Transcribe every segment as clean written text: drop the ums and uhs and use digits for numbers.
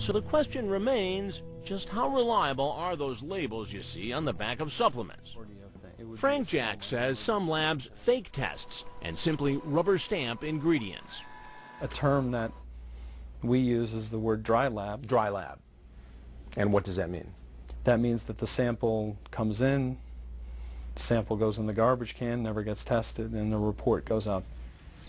So the question remains, just how reliable are those labels you see on the back of supplements? Frank Jack says some labs fake tests and simply rubber stamp ingredients. A term that we use is the word dry lab. Dry lab. And what does that mean? That means that the sample comes in, the sample goes in the garbage can, never gets tested, and the report goes out.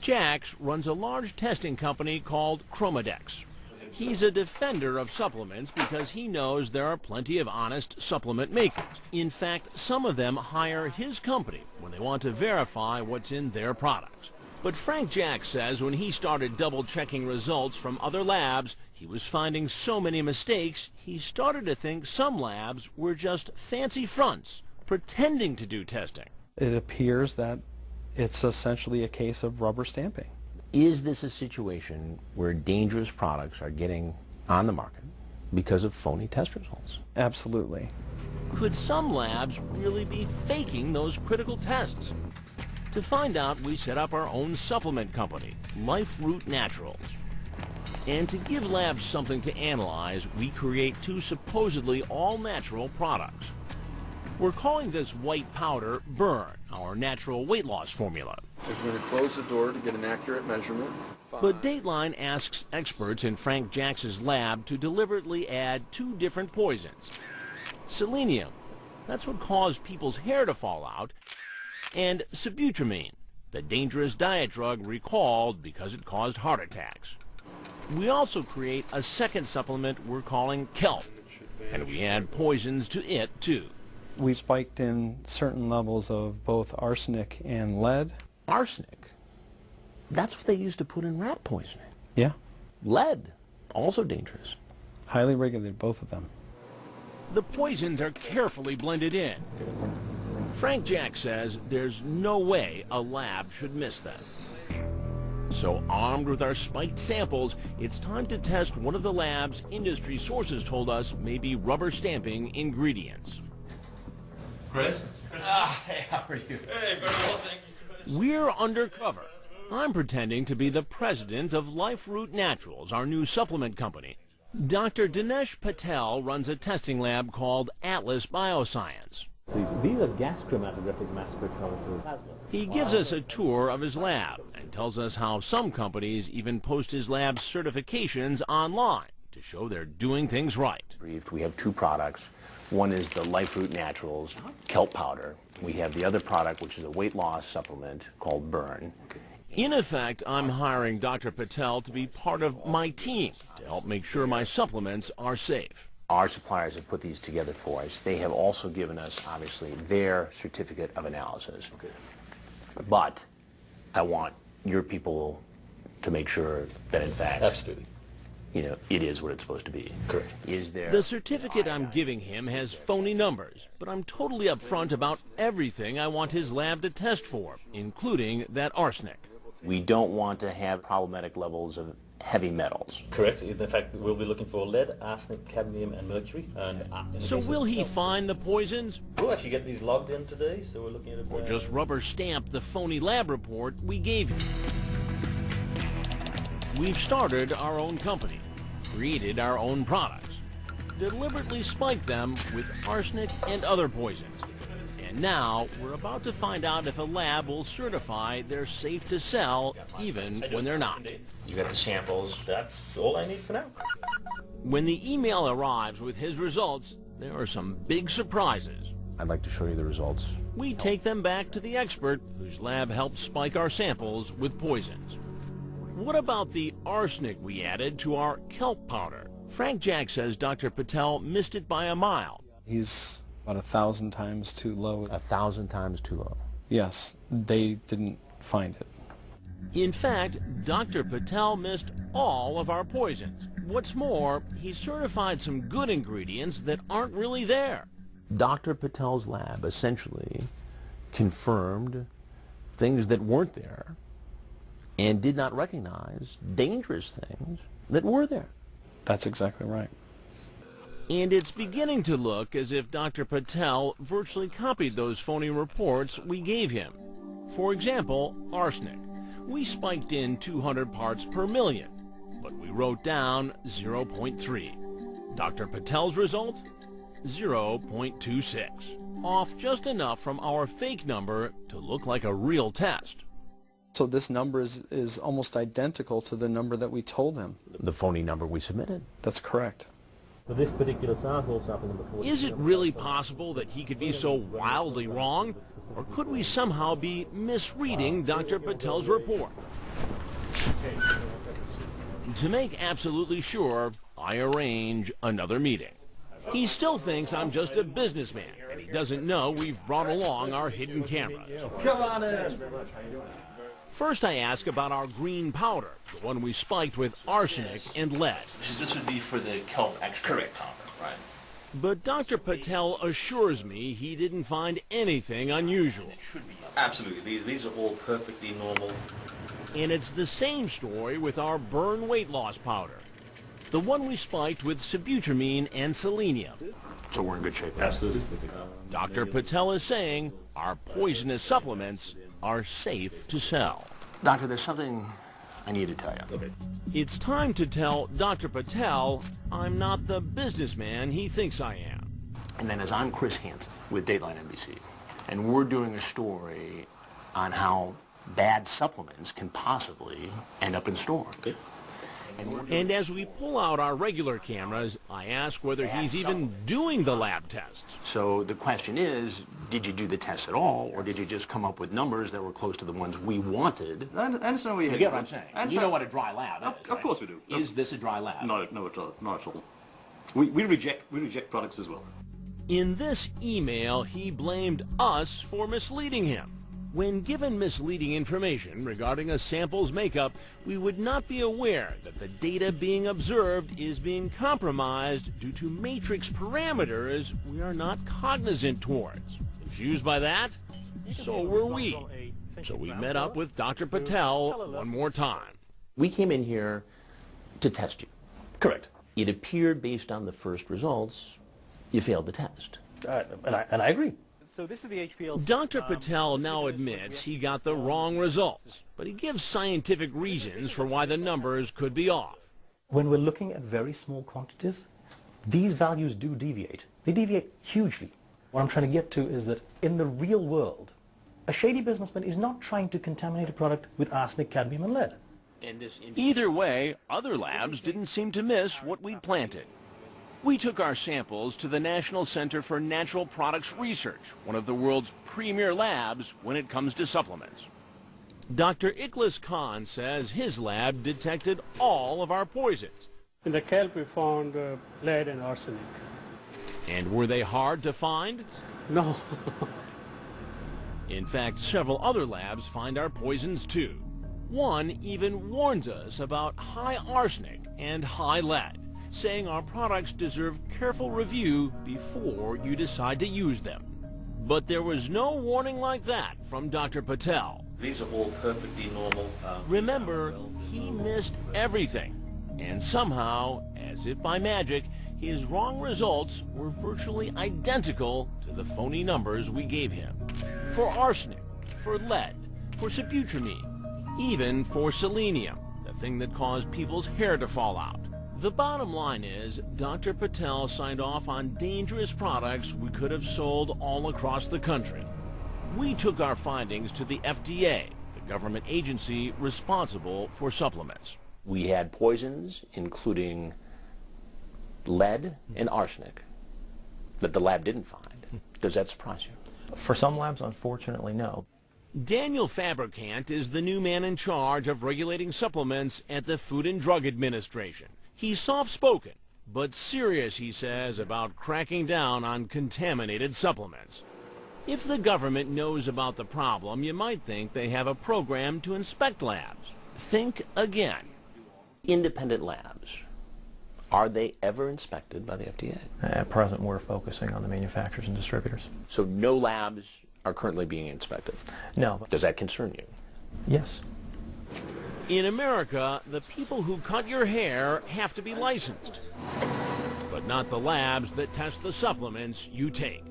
Jax runs a large testing company called Chromadex. He's a defender of supplements because he knows there are plenty of honest supplement makers. In fact, some of them hire his company when they want to verify what's in their products. But Frank Jack says when he started double-checking results from other labs, he was finding so many mistakes, he started to think some labs were just fancy fronts, pretending to do testing. It appears that it's essentially a case of rubber stamping. Is this a situation where dangerous products are getting on the market because of phony test results? Absolutely. Could some labs really be faking those critical tests? To find out, we set up our own supplement company, LifeRoot Naturals. And to give labs something to analyze, we create two supposedly all-natural products. We're calling this white powder Burn, our natural weight loss formula. We're going to close the door to get an accurate measurement. But Dateline asks experts in Frank Jax's lab to deliberately add two different poisons. Selenium, that's what caused people's hair to fall out, and sibutramine, the dangerous diet drug recalled because it caused heart attacks. We also create a second supplement we're calling Kelp, and we add poisons to it too. We spiked in certain levels of both arsenic and lead. Arsenic? That's what they used to put in rat poisoning. Yeah. Lead, also dangerous. Highly regulated, both of them. The poisons are carefully blended in. Frank Jack says there's no way a lab should miss them. So armed with our spiked samples, it's time to test one of the lab's industry sources told us may be rubber stamping ingredients. Chris? Hey, how are you? Hey, very well, thank you, Chris. We're undercover. I'm pretending to be the president of LifeRoot Naturals, our new supplement company. Dr. Dinesh Patel runs a testing lab called Atlas Bioscience. These are gas chromatographic mass spectrometers. He gives us a tour of his lab and tells us how some companies even post his lab's certifications online to show they're doing things right. We have two products. One is the LifeRoot Naturals kelp powder. We have the other product, which is a weight loss supplement called Burn. In effect, I'm hiring Dr. Patel to be part of my team to help make sure my supplements are safe. Our suppliers have put these together for us. They have also given us, obviously, their certificate of analysis. Okay. But I want your people to make sure that, in fact, Absolutely. you know, it is what it's supposed to be. Correct. Is there... The certificate I'm giving him has phony numbers, but I'm totally upfront about everything I want his lab to test for, including that arsenic. We don't want to have problematic levels of heavy metals. Correct. In fact, we'll be looking for lead, arsenic, cadmium, and mercury. And So will he find the poisons, We'll actually get these logged in today, so we're looking at it. or just rubber stamp the phony lab report we gave him? We've started our own company, created our own products, deliberately spiked them with arsenic and other poisons. And now we're about to find out if a lab will certify they're safe to sell even when they're not. You got the samples. That's all I need for now. When the email arrives with his results, there are some big surprises. I'd like to show you the results. We take them back to the expert whose lab helped spike our samples with poisons. What about the arsenic we added to our kelp powder? Frank Jack says Dr. Patel missed it by a mile. He's about 1,000 times too low. 1,000 times too low. Yes, they didn't find it. In fact, Dr. Patel missed all of our poisons. What's more, he certified some good ingredients that aren't really there. Dr. Patel's lab essentially confirmed things that weren't there and did not recognize dangerous things that were there. That's exactly right. And it's beginning to look as if Dr. Patel virtually copied those phony reports we gave him. For example, arsenic. We spiked in 200 parts per million, but we wrote down 0.3. Dr. Patel's result? 0.26. Off just enough from our fake number to look like a real test. So this number is almost identical to the number that we told him. The phony number we submitted. That's correct. For this particular sample number 40. Is it really possible that he could be so wildly wrong? Or could we somehow be misreading Dr. Patel's report? To make absolutely sure, I arrange another meeting. He still thinks I'm just a businessman, and he doesn't know we've brought along our hidden cameras. Come on in. First, I ask about our green powder, the one we spiked with arsenic and lead. This would be for the kelp extract. Correct. Right. But Dr. Patel assures me he didn't find anything unusual. It should be. Absolutely. These are all perfectly normal. And it's the same story with our burn weight loss powder, the one we spiked with sibutramine and selenium. So we're in good shape. Absolutely. Dr. Patel is saying our poisonous supplements are safe to sell. Doctor, there's something I need to tell you. Okay. It's time to tell Dr. Patel I'm not the businessman he thinks I am. And then as I'm Chris Hansen with Dateline NBC, and we're doing a story on how bad supplements can possibly end up in stores. Okay. And as we pull out our regular cameras, I ask whether he's even doing the lab tests. So the question is, did you do the test at all, or did you just come up with numbers that were close to the ones we wanted? I understand what you're You get what I'm saying? You know what a dry lab is, Of course we do. Is this a dry lab? Not at all. We reject products as well. In this email, he blamed us for misleading him. When given misleading information regarding a sample's makeup, we would not be aware that the data being observed is being compromised due to matrix parameters we are not cognizant towards. Confused by that? So were we. So we met up with Dr. Patel one more time. We came in here to test you. Correct. It appeared based on the first results, you failed the test. And I agree. So this is the HPLC. Dr. Patel now admits he got the wrong results, but he gives scientific reasons for why the numbers could be off. When we're looking at very small quantities, these values do deviate. They deviate hugely. What I'm trying to get to is that in the real world, a shady businessman is not trying to contaminate a product with arsenic, cadmium, and lead. Either way, other labs didn't seem to miss what we'd planted. We took our samples to the National Center for Natural Products Research, one of the world's premier labs when it comes to supplements. Dr. Ikhlas Khan says his lab detected all of our poisons. In the kelp we found lead and arsenic. And were they hard to find? No. In fact, several other labs find our poisons too. One even warns us about high arsenic and high lead, saying our products deserve careful review before you decide to use them. But there was no warning like that from Dr. Patel. These are all perfectly normal. Remember, he missed everything. And somehow, as if by magic, his wrong results were virtually identical to the phony numbers we gave him. For arsenic, for lead, for sibutramine, even for selenium, the thing that caused people's hair to fall out. The bottom line is, Dr. Patel signed off on dangerous products we could have sold all across the country. We took our findings to the FDA, the government agency responsible for supplements. We had poisons, including lead and arsenic, that the lab didn't find. Does that surprise you? For some labs, unfortunately, no. Daniel Fabricant is the new man in charge of regulating supplements at the Food and Drug Administration. He's soft-spoken, but serious, he says, about cracking down on contaminated supplements. If the government knows about the problem, you might think they have a program to inspect labs. Think again. Independent labs, are they ever inspected by the FDA? At present, we're focusing on the manufacturers and distributors. So no labs are currently being inspected? No. Does that concern you? Yes. In America, the people who cut your hair have to be licensed, but not the labs that test the supplements you take.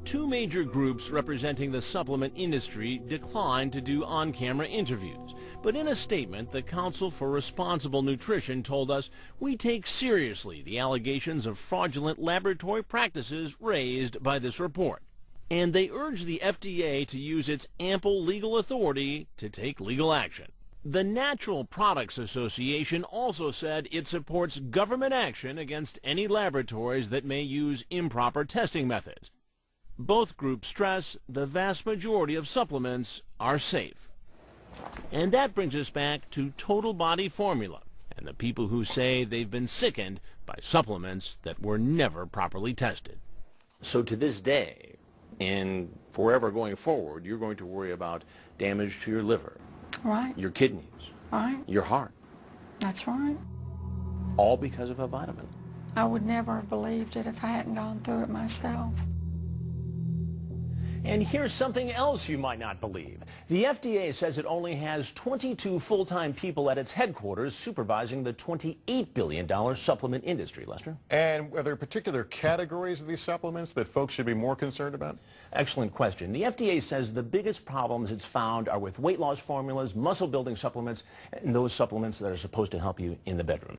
Two major groups representing the supplement industry declined to do on-camera interviews, but But in a statement, the Council for Responsible Nutrition told us, we take seriously the allegations of fraudulent laboratory practices raised by this report. And they urge the FDA to use its ample legal authority to take legal action. The Natural Products Association also said it supports government action against any laboratories that may use improper testing methods. Both groups stress the vast majority of supplements are safe. And that brings us back to Total Body Formula and the people who say they've been sickened by supplements that were never properly tested. So to this day, and forever going forward, you're going to worry about damage to your liver, Right. your kidneys, Right. your heart, That's right. all because of a vitamin. I would never have believed it if I hadn't gone through it myself. And here's something else you might not believe. The FDA says it only has 22 full-time people at its headquarters supervising the $28 billion supplement industry, Lester. And are there particular categories of these supplements that folks should be more concerned about? Excellent question. The FDA says the biggest problems it's found are with weight loss formulas, muscle-building supplements, and those supplements that are supposed to help you in the bedroom.